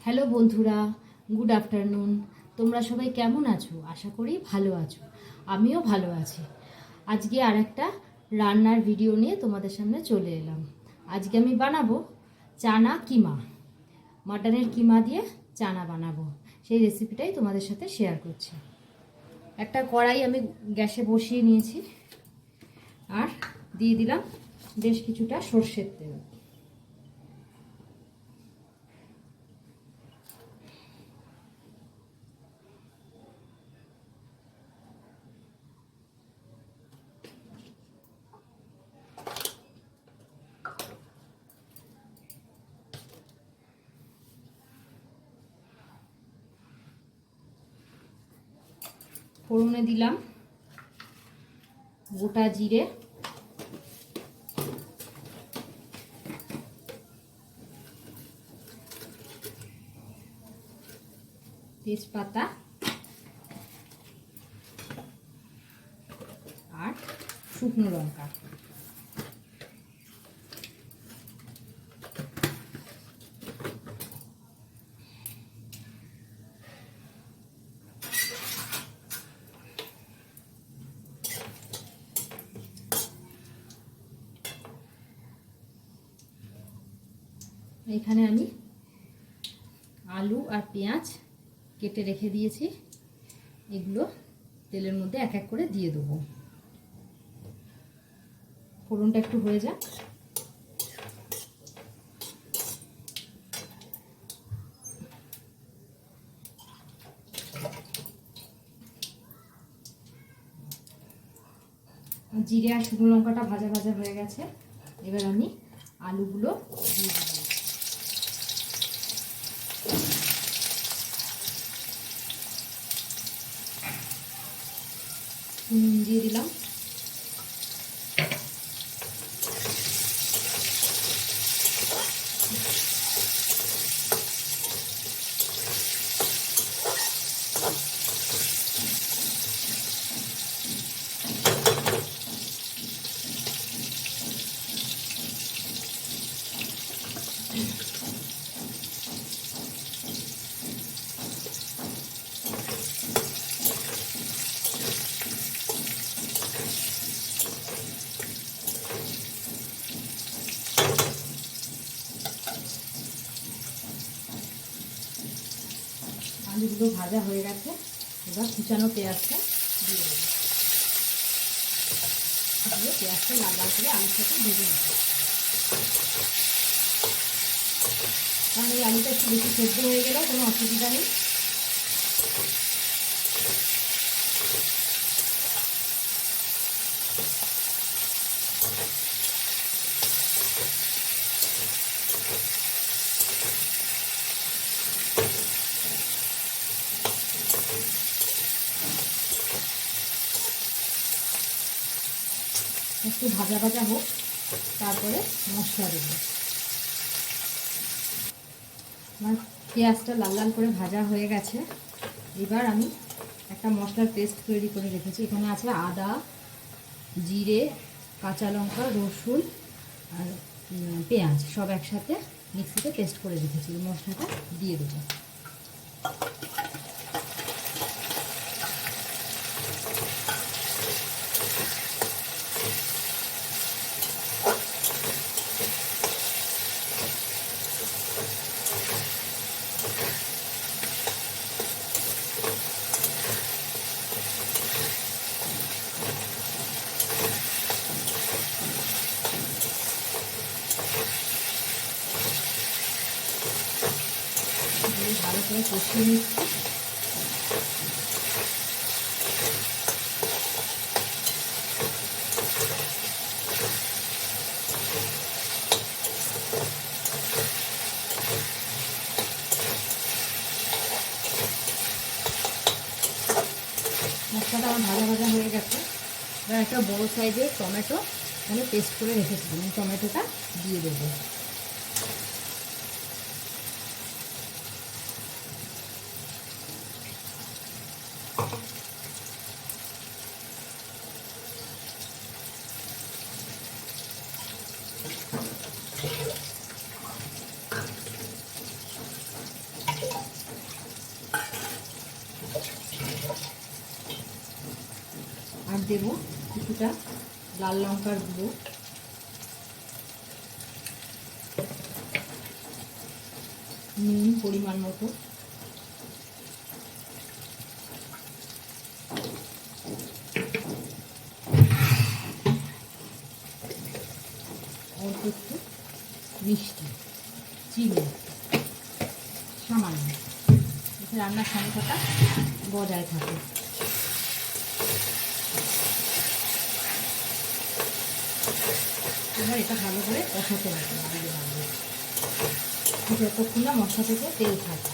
Hello বন্ধুরা, good afternoon. তোমরা সবাই কেমন আছো? আশা করি ভালো আছো। আমিও ভালো আছি। আজকে আর একটা রান্নার ভিডিও নিয়ে তোমাদের সামনে চলে এলাম। আজকে আমি বানাবো চানা কিমা, মাটনের কিমা দিয়ে চানা বানাবো। সেই রেসিপিটাই তোমাদের সাথে শেয়ার করছি। একটা কড়াই আমি গ্যাসে বসিয়ে নিয়েছি আর দিয়ে দিলাম বেশ কিছুটা সর্ষের তেল। ফোড়নে দিলাম গোটা জিরে, তেজপাতা আর শুকনো লঙ্কা। এখানে আমি আলু আর পেঁয়াজ কেটে রেখে দিয়েছি, এগুলো তেলের মধ্যে এক এক করে দিয়ে দেবো। ফোড়নটা একটু হয়ে যাক। জিরে আর শুকনো লঙ্কাটা ভাজা ভাজা হয়ে গেছে, এবার আমি আলুগুলো দিয়ে দেবো। দিয়ে দিলাম। আলুগুলো ভাজা হয়ে গেছে, এবার কুচানো পেঁয়াজটা দিয়ে দেবো। দিয়ে পেঁয়াজটা লাল লাল করে আলুর সাথে ভেজে নেব, কারণ এই আলুটা একটু বেশি সেদ্ধ হয়ে গেলেও কোনো অসুবিধা নেই। একটু ভাজা ভাজা হোক, তারপরে মশলা দেবো। আমার পেঁয়াজটা লাল লাল করে ভাজা হয়ে গেছে, এবার আমি একটা মশলার পেস্ট তৈরি করে রেখেছি। এখানে আছে আদা, জিরে, কাঁচা লঙ্কা, রসুন আর পেঁয়াজ সব একসাথে মিক্সিতে পেস্ট করে রেখেছি। এই মশলাটা দিয়ে দেবো। ভালো করে কষিয়ে নিচ্ছি। মশলাটা আমার ভাজা ভাজা হয়ে গেছে, এবার একটা বড় সাইজের টমেটো মানে পেস্ট করে রেখেছিলাম, টমেটোটা দিয়ে দেবো। আর দেবো কিছুটা লাল লঙ্কার গুঁড়ো, নুন পরিমাণ মতো, অল্প একটু মিষ্টি, চিনি সামান্য, এতে রান্নার ক্ষমতাটা বজায় থাকে। এবার এটা ভালো করে কষাতে হবে, যতক্ষণ না মশলা থেকে তেল থাকে।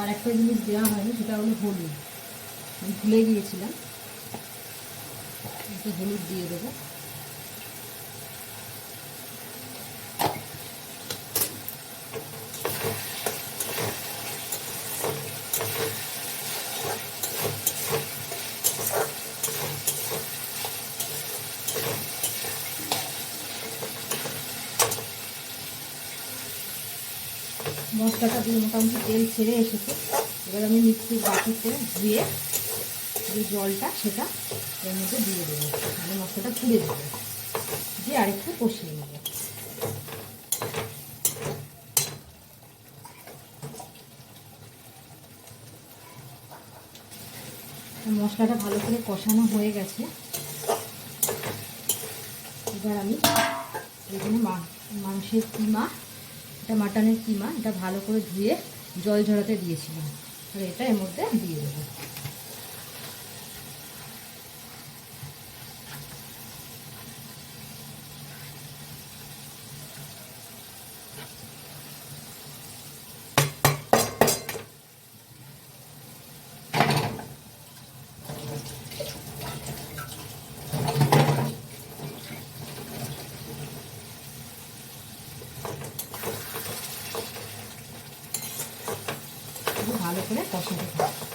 আর একটা জিনিস দেওয়া হয়নি, সেটা হলো হলুদ। আমি ভুলে গিয়েছিলাম, একটু হলুদ দিয়ে দেবো। মশলাটা দিয়ে মোটামুটি তেল ছেড়ে এসেছে। এবার আমি মিক্সির বাটিতে ধুয়ে যে জলটা সেটা এর মধ্যে দিয়ে দেবো, তাহলে মশলাটা পুড়ে দেবো, দিয়ে আরেকটু কষিয়ে নেব। মশলাটা ভালো করে কষানো হয়ে গেছে। এবার আমি এখানে মাংসের কিমা, এটা মাটনের কিমা, এটা ভালো করে ধুয়ে জল ঝরাতে দিয়েছিলাম, আর এটা এর মধ্যে দিয়ে দেবো। ভালো করে কষাতে থাকবে।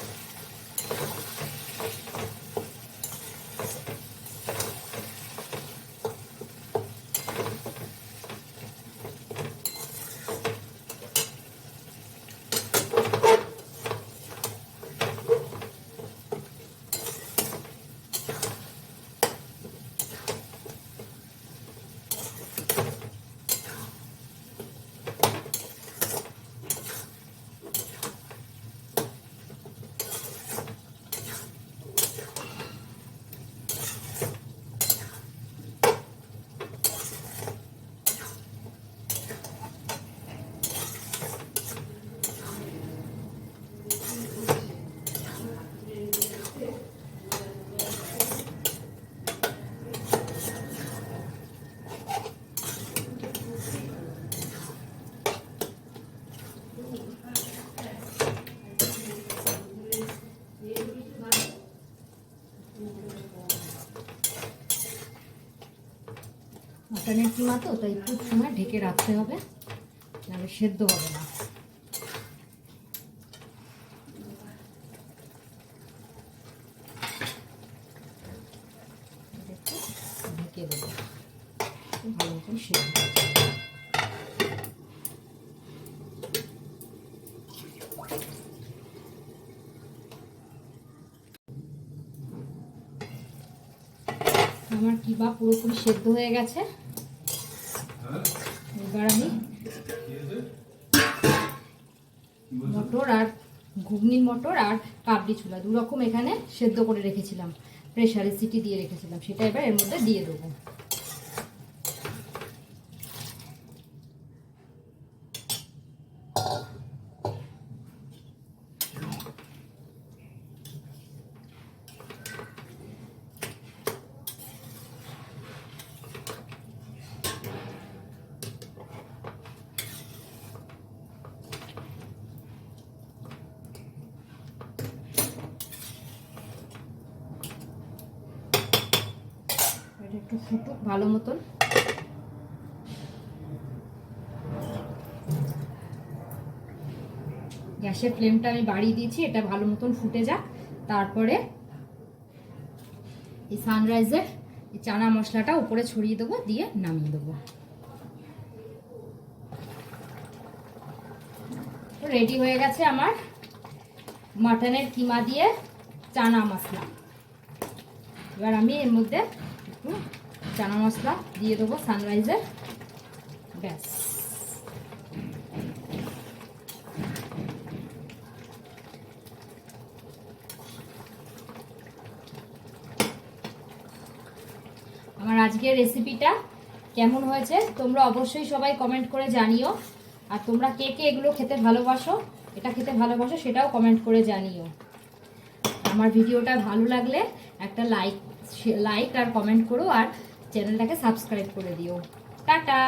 মাটনের কিমা তো, তাই একটু সময় ঢেকে রাখতে হবে, নাহলে সেদ্ধ হবে না। ঢেকে দেবো, ভালো মতন সেদ্ধ। আমার কিমা পুরোপুরি সেদ্ধ হয়ে গেছে। এবার আমি মটর আর ঘুগনির মটর আর কাবলি ছোলা দুরকম এখানে সেদ্ধ করে রেখেছিলাম, প্রেসারে সিটি দিয়ে রেখেছিলাম, সেটা এবার এর মধ্যে দিয়ে দেবো। একটু ফুটুক ভালো মতন। গ্যাসের ফ্লেমটা আমি বাড়িয়ে দিয়েছি, এটা ভালো মতন ফুটে যাক। তারপরে এই সানরাইজের এই চানা মশলাটা উপরে ছড়িয়ে দেবো, দিয়ে নামিয়ে দেবো। রেডি হয়ে গেছে আমার মাটনের কিমা দিয়ে চানা মশলা। এবার আমি এর মধ্যে একটু চানা মশলা দিয়ে দেবো সানরাইজের। ব্যাস, আমার আজকের রেসিপিটা কেমন হয়েছে তোমরা অবশ্যই সবাই কমেন্ট করে জানিও। আর তোমরা কে কে এগুলো খেতে ভালোবাসো, এটা খেতে ভালোবাসো, সেটাও কমেন্ট করে জানিও। আমার ভিডিওটা ভালো লাগলে একটা লাইক আর কমেন্ট করো, আর চ্যানেলটাকে সাবস্ক্রাইব করে দিও। টাটা।